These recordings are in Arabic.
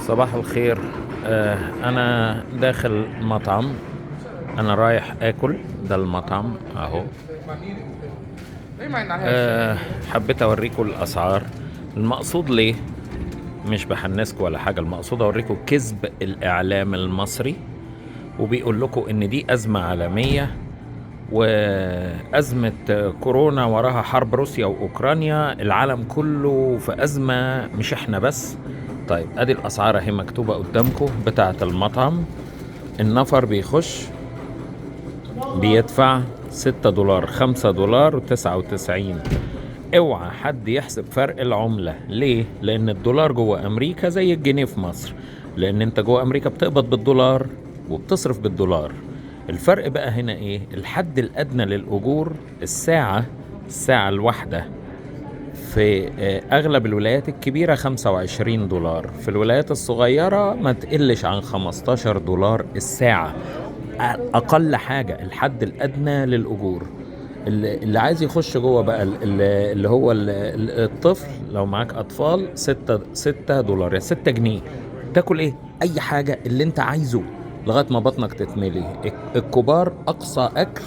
صباح الخير. انا داخل مطعم. انا رايح اكل. ده المطعم اهو. حبيت اوريكم الاسعار. المقصود ليه؟ مش بحنسكم ولا حاجة، المقصود اوريكم كذب الاعلام المصري، وبيقول لكم ان دي ازمة عالمية، وأزمة كورونا وراها حرب روسيا وأوكرانيا، العالم كله في أزمة مش احنا بس. طيب ادي الأسعار اهي مكتوبة قدامكم بتاعة المطعم. النفر بيخش بيدفع 6 دولار، 5 دولار و99. اوعى حد يحسب فرق العملة. ليه؟ لأن الدولار جوه أمريكا زي الجنيه في مصر، لأن انت جوه أمريكا بتقبض بالدولار وبتصرف بالدولار. الفرق بقى هنا ايه؟ الحد الأدنى للأجور الساعة الواحدة في أغلب الولايات الكبيرة 25 دولار، في الولايات الصغيرة ما تقلش عن 15 دولار الساعة. أقل حاجة الحد الأدنى للأجور. اللي عايز يخش جوه بقى اللي هو الطفل، لو معاك أطفال، 6 دولار يعني 6 جنيه. تاكل ايه؟ أي حاجة اللي انت عايزه لغاية ما بطنك تتملي. الكبار أقصى أكل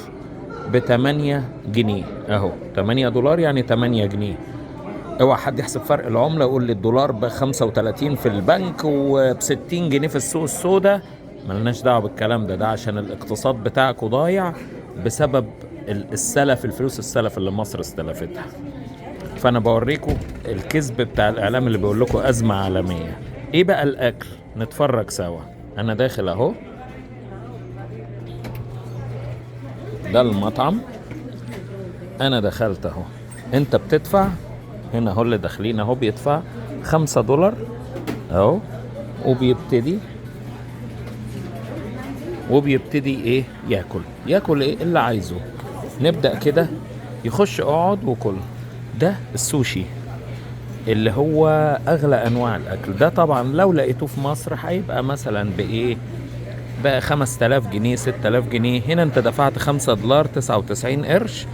ب8 جنيه اهو. 8 دولار يعني 8 جنيه. اوعى حد يحسب فرق العملة ويقول لي الدولار ب35 في البنك وب60 جنيه في السوق السوداء. ملناش دعوة بالكلام ده عشان الاقتصاد بتاعكوا ضايع بسبب السلف، الفلوس السلف اللي مصر استلفتها. فانا بوريكم الكذب بتاع الاعلام اللي بيقول لكم ازمة عالمية. ايه بقى الاكل؟ نتفرج سوا. انا داخل اهو. ده المطعم. انا دخلت اهو. انت بتدفع هنا اهو. اللي داخلين اهو بيدفع 5 دولار اهو، وبيبتدي ايه؟ ياكل ايه اللي عايزه. نبدأ كده. يخش اقعد وكل. ده السوشي اللي هو اغلى انواع الاكل. ده طبعا لو لقيته في مصر هيبقى مثلا بايه؟ بقى 5000 جنيه، 6000 جنيه. هنا انت دفعت 5 دولار 99 قرش،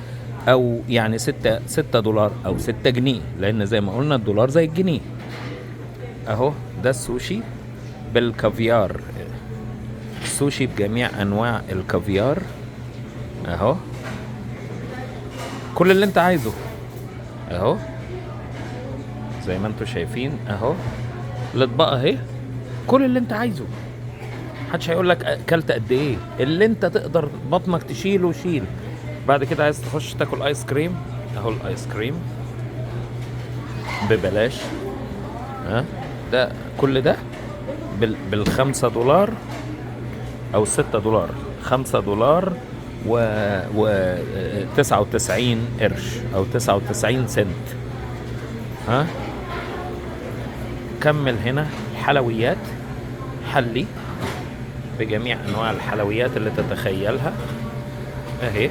او يعني 6 دولار او 6 جنيه، لان زي ما قلنا الدولار زي الجنيه اهو. ده السوشي بالكافيار. السوشي بجميع انواع الكافيار اهو. كل اللي انت عايزه اهو، زي ما انتوا شايفين اهو. الاطباق اهي، كل اللي انت عايزه. محدش هيقول لك اكلت قد ايه. اللي انت تقدر بطنك تشيله شيل. بعد كده عايز تخش تاكل ايس كريم اهو. الايس كريم ببلاش. ها؟ ده كل ده بال5 دولار او 6 دولار. 5 دولار و 99 قرش او 99 سنت. ها؟ كمل هنا الحلويات. حلي بجميع انواع الحلويات اللي تتخيلها اهي.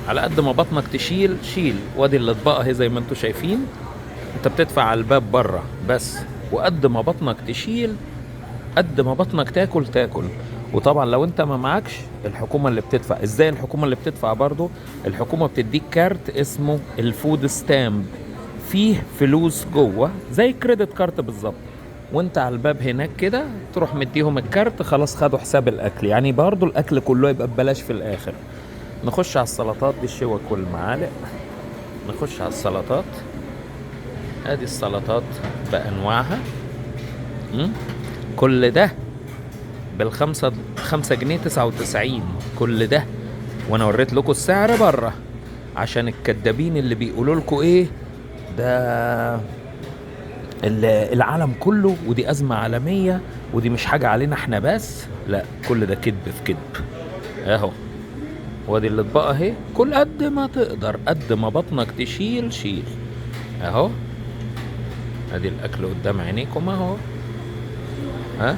على قد ما بطنك تشيل شيل. وادي الاطباق اهي زي ما انتوا شايفين. انت بتدفع على الباب بره بس، وقد ما بطنك تشيل قد ما بطنك تاكل. وطبعا لو انت ما معكش، الحكومة اللي بتدفع. ازاي الحكومة اللي بتدفع برضو؟ الحكومة بتديك كارت اسمه الفود ستامب، فيه فلوس جوه زي كريدت كارت بالظبط. وانت على الباب هناك كده تروح مديهم الكارت، خلاص خدوا حساب الاكل. يعني برضو الاكل كله يبقى ببلاش في الاخر. نخش على السلطات دي، الشوك والمعالق. نخش على السلطات. ادي السلطات بانواعها. كل ده بالخمسة 5 جنيه 99. كل ده وانا وريت لكم السعر بره عشان الكدابين اللي بيقولوا لكم ايه ده العالم كله ودي ازمة عالمية ودي مش حاجة علينا احنا بس. لا، كل ده كذب في كذب اهو. وادي الاطباق اهي. كل قد ما تقدر، قد ما بطنك تشيل شيل اهو. ادي الاكل قدام عينيكم اهو. ها؟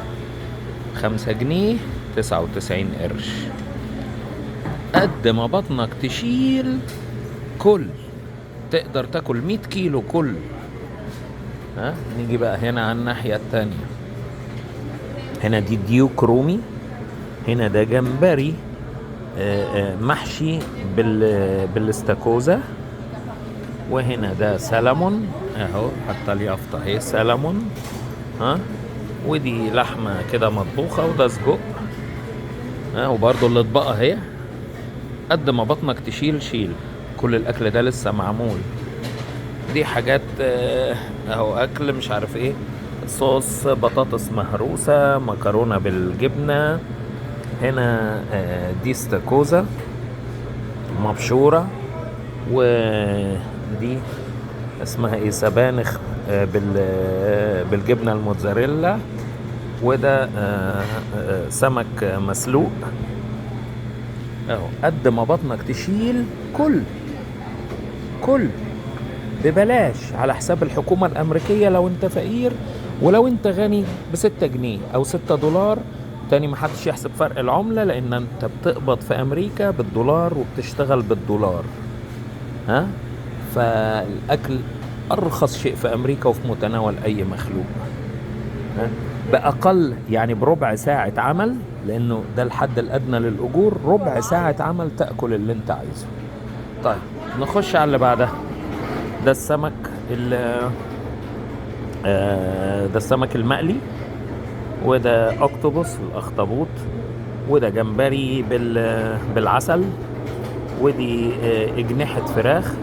5 جنيه 99 قرش. قد ما بطنك تشيل كل. تقدر تاكل 100 كيلو كل. ها؟ نيجي بقى هنا على الناحية التانية. هنا دي ديوك رومي. هنا ده جمبري محشي بالاستاكوزا وهنا ده سلمون اهو، حتى اليافطة اهي سلمون. ها، ودي لحمة كده مطبوخة، وده سجق. ها، وبرضو الاطباق اهي، قد ما بطنك تشيل شيل. كل الاكل ده لسه معمول. دي حاجات اهو اكل مش عارف ايه، صوص بطاطس مهروسة، مكرونة بالجبنة. هنا دي استاكوزا مبشورة، ودي اسمها ايه، سبانخ بالجبنة الموتزاريلا. وده سمك مسلوق اهو. قد ما بطنك تشيل، كل ببلاش على حساب الحكومة الأمريكية لو انت فقير، ولو انت غني ب6 جنيه أو 6 دولار. تاني محدش يحسب فرق العملة، لأن انت بتقبض في أمريكا بالدولار وبتشتغل بالدولار. ها، فالأكل أرخص شيء في أمريكا وفي متناول أي مخلوق. ها، بأقل يعني بربع ساعة عمل، لأنه ده الحد الأدنى للأجور. ربع ساعة عمل تأكل اللي انت عايزه. طيب نخش على اللي بعدها. ده السمك ده السمك المقلي، وده اكتوبوس الاخطبوط، وده جمبري بالعسل، ودي اجنحة فراخ،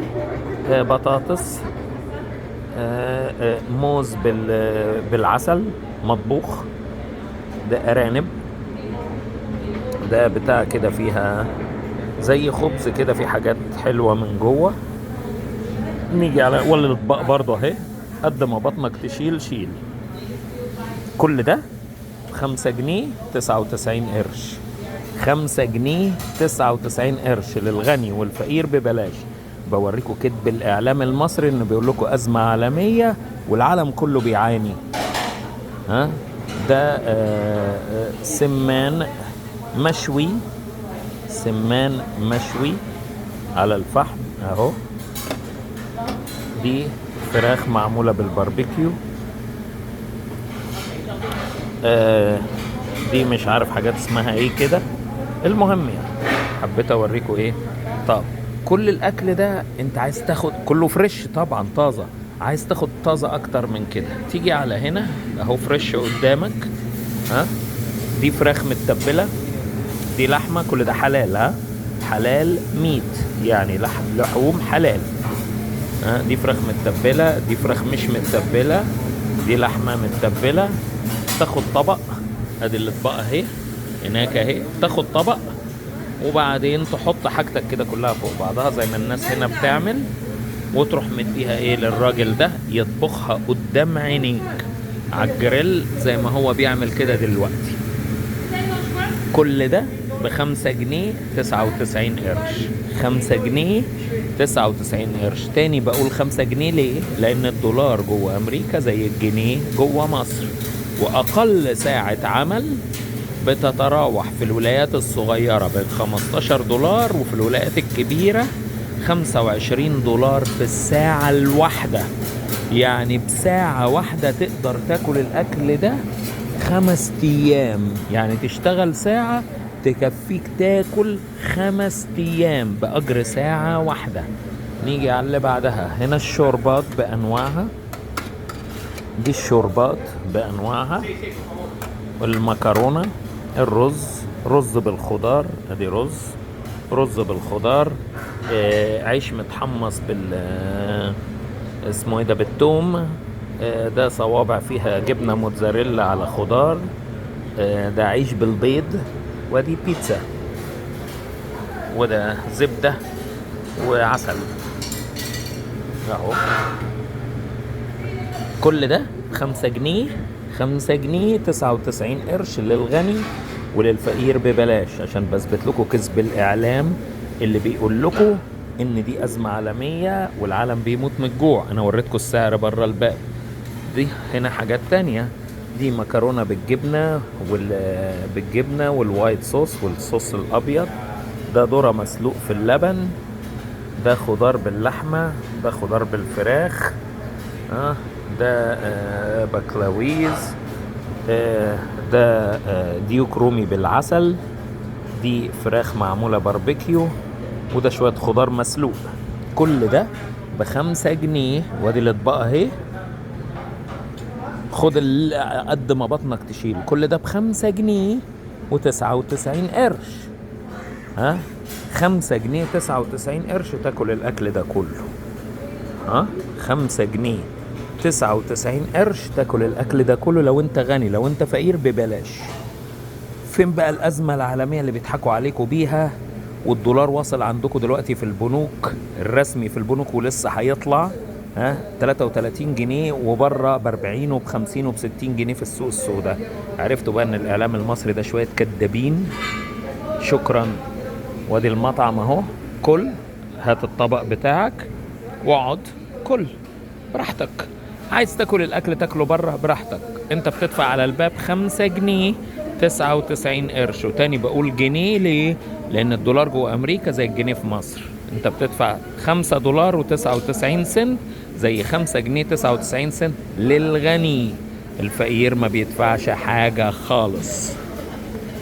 بطاطس، موز بالعسل مطبوخ، ده ارانب، ده بتاع كده فيها زي خبز كده، في حاجات حلوة من جوه. نيجي على الاطباق برضه اهي، قد ما بطنك تشيل شيل. كل ده 5 جنيه 99 قرش. 5 جنيه 99 قرش للغني، والفقير ببلاش. بوريكم كذب الإعلام المصري إنه بيقول لكم أزمة عالمية والعالم كله بيعاني. ها، ده سمان مشوي، سمان مشوي على الفحم اهو. دي فراخ معمولة بالباربيكيو. دي مش عارف حاجات اسمها ايه كده. المهم يعني حبيت اوريكم ايه. طب كل الاكل ده انت عايز تاخد كله فريش طبعا طازة، عايز تاخد طازة اكتر من كده، تيجي على هنا اهو فريش قدامك. ها، دي فراخ متبلة، دي لحمة، كل ده حلال. ها، حلال ميت يعني لحوم حلال. ها، دي فراخ متبلة، دي فراخ مش متبلة، دي لحمة متبلة. تاخد طبق، ادي الاطباق اهي هناك اهي، تاخد طبق وبعدين تحط حاجتك كده كلها فوق بعضها زي ما الناس هنا بتعمل، وتروح مديها ايه للراجل ده يطبخها قدام عينيك على الجريل زي ما هو بيعمل كده دلوقتي. كل ده ب5 جنيه 99 قرش. 5 جنيه 99 قرش. تاني بقول 5 جنيه ليه؟ لأن الدولار جوه أمريكا زي الجنيه جوه مصر. وأقل ساعة عمل بتتراوح في الولايات الصغيرة ب15 دولار، وفي الولايات الكبيرة 25 دولار في الساعة الواحدة. يعني بساعة واحدة تقدر تاكل الأكل ده 5 أيام. يعني تشتغل ساعة تكفيك تاكل 5 أيام بأجر ساعة واحدة. نيجي على اللي بعدها. هنا الشوربات بأنواعها، دي الشوربات بأنواعها. المكرونة، الرز، رز بالخضار، ادي رز بالخضار، عيش متحمص اسمه ايه ده، بالثوم. ده صوابع فيها جبنة موتزاريلا على خضار. ده عيش بالبيض، ودي بيتزا، وده زبدة وعسل اهو. كل ده 5 جنيه 5 جنيه 99 قرش للغني، وللفقير ببلاش. عشان بثبت لكم كذب الإعلام اللي بيقول لكم إن دي أزمة عالمية والعالم بيموت من الجوع. أنا وريتكم السعر بره الباب. دي هنا حاجات تانية. دي مكرونة بالجبنة والوايت صوص والصوص الأبيض. ده ذرة مسلوق في اللبن. ده خضار باللحمة. ده خضار بالفراخ. ده بكلاويز. ده ديوك رومي بالعسل. دي فراخ معمولة باربيكيو. وده شوية خضار مسلوق. كل ده ب5 جنيه، وادي الاطباق اهي، خد قد ما بطنك تشيل، كل ده ب5 جنيه و99 قرش. ها، 5 جنيه 99 قرش تاكل الاكل ده كله. ها، 5 جنيه 99 قرش تاكل الاكل ده كله لو انت غني. لو انت فقير ببلاش. فين بقى الازمه العالميه اللي بيضحكوا عليكم بيها؟ والدولار واصل عندكم دلوقتي في البنوك الرسمي، في البنوك ولسه هيطلع 33 جنيه، وبره ب 40 وب 50 وب 60 جنيه في السوق السوداء. عرفتوا بقى ان الاعلام المصري ده شويه كدابين. شكرا. وادي المطعم اهو، كل هات الطبق بتاعك واقعد كل براحتك. عايز تاكل الاكل تاكله بره براحتك. انت بتدفع على الباب 5 جنيه 99 قرش. وتاني بقول جنيه ليه؟ لان الدولار جوه امريكا زي الجنيه في مصر. انت بتدفع $5.99 زي 5 جنيه 99 سنت للغني. الفقير ما بيدفعش حاجة خالص.